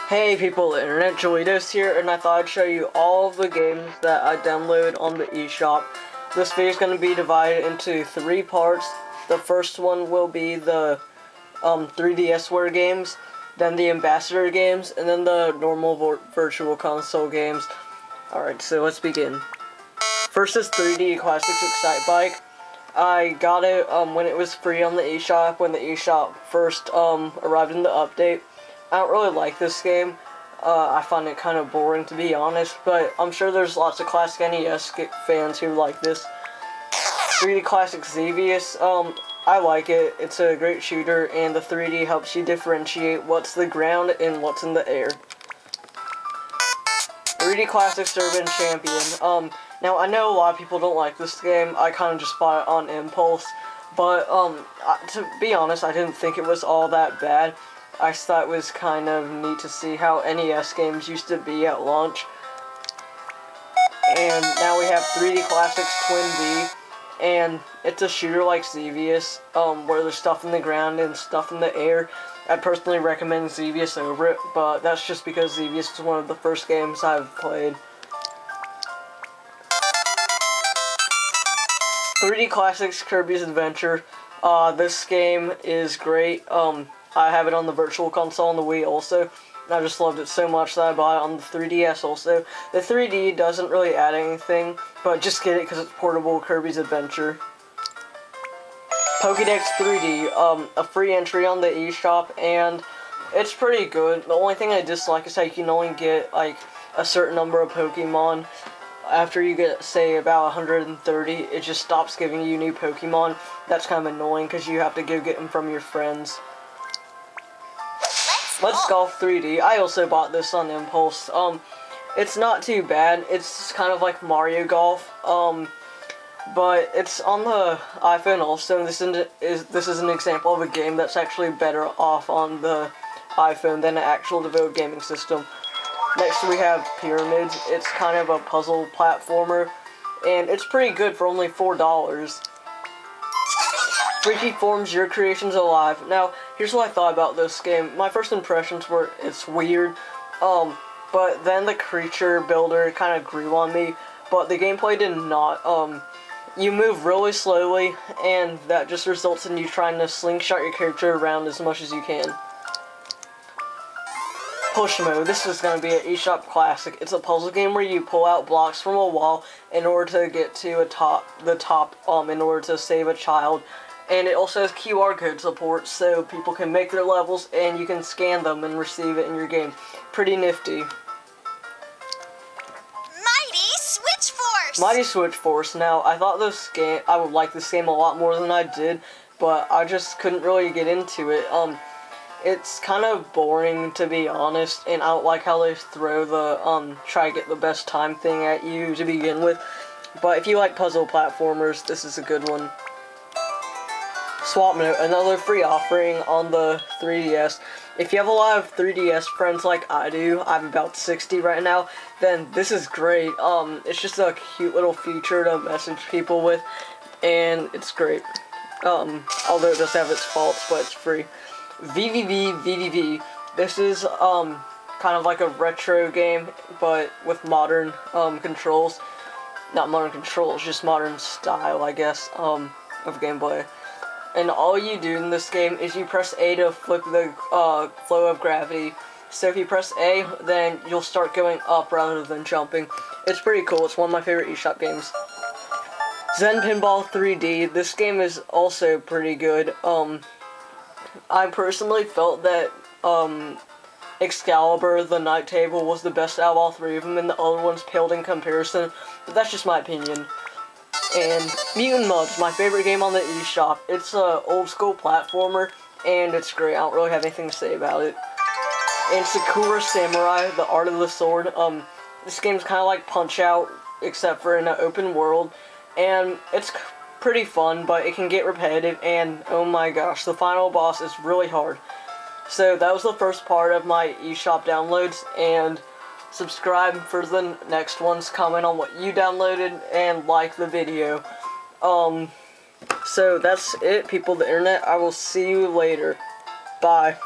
Hey people, the internet, Jolitos here, and I thought I'd show you all of the games that I downloaded on the eShop. This video is going to be divided into 3 parts. The first one will be the 3DSware games, then the Ambassador games, and then the normal Virtual Console games. Alright, so let's begin. First is 3D Classics Excitebike. I got it when it was free on the eShop, when the eShop first arrived in the update. I don't really like this game. I find it kind of boring, to be honest, but I'm sure there's lots of classic NES fans who like this. 3D Classic Xevious, I like it. It's a great shooter, and the 3D helps you differentiate what's the ground and what's in the air. 3D Classic Urban Champion. Now, I know a lot of people don't like this game. I kind of just bought it on impulse, but to be honest, I didn't think it was all that bad. I just thought it was kind of neat to see how NES games used to be at launch. And now we have 3D Classics Twin V, and it's a shooter like Xevious, where there's stuff in the ground and stuff in the air. I personally recommend Xevious over it, but that's just because Xevious is one of the first games I've played. 3D Classics Kirby's Adventure. This game is great. I have it on the Virtual Console on the Wii also. I just loved it so much that I bought it on the 3DS also. The 3D doesn't really add anything, but just get it because it's portable Kirby's Adventure. Pokédex 3D, a free entry on the eShop, and it's pretty good. The only thing I dislike is how you can only get like a certain number of Pokemon. After you get, say, about 130, it just stops giving you new Pokemon. That's kind of annoying because you have to go get them from your friends. Let's Golf 3D. I also bought this on impulse. It's not too bad. It's kind of like Mario Golf. But it's on the iPhone also. This is an example of a game that's actually better off on the iPhone than an actual devoted gaming system. Next we have Pyramids. It's kind of a puzzle platformer, and it's pretty good for only $4. Freaky Forms, Your Creations Alive. Now, here's what I thought about this game. My first impressions were it's weird, but then the creature builder kind of grew on me, but the gameplay did not. You move really slowly, and that just results in you trying to slingshot your character around as much as you can. Push Mode. This is going to be an eShop classic. It's a puzzle game where you pull out blocks from a wall in order to get to the top in order to save a child. And it also has QR code support, so people can make their levels and you can scan them and receive it in your game. Pretty nifty. Mighty Switch Force! Mighty Switch Force. Now, I thought I would like this game a lot more than I did, but I just couldn't really get into it. It's kind of boring, to be honest, and I don't like how they throw the, try to get the best time thing at you to begin with. But if you like puzzle platformers, this is a good one. Swap Note, another free offering on the 3DS. If you have a lot of 3DS friends like I do, I'm about 60 right now, then this is great. It's just a cute little feature to message people with, and it's great. Although it does have its faults, but it's free. VVV. This is kind of like a retro game, but with modern controls. Not modern controls, just modern style, I guess, of gameplay. And all you do in this game is you press A to flip the flow of gravity. So if you press A, then you'll start going up rather than jumping. It's pretty cool. It's one of my favorite eShop games. Zen Pinball 3D. This game is also pretty good. I personally felt that Excalibur, the Night Table, was the best out of all 3 of them, and the other ones paled in comparison, but that's just my opinion. And Mutant Mudds, my favorite game on the eShop. It's a old school platformer, and it's great. I don't really have anything to say about it. And Sakura Samurai, The Art of the Sword. This game's kind of like Punch-Out, except for in an open world, and it's pretty fun, but it can get repetitive, and oh my gosh, the final boss is really hard. So that was the first part of my eShop downloads, and subscribe for the next ones, comment on what you downloaded, and like the video. So that's it, people of the internet. I will see you later. Bye.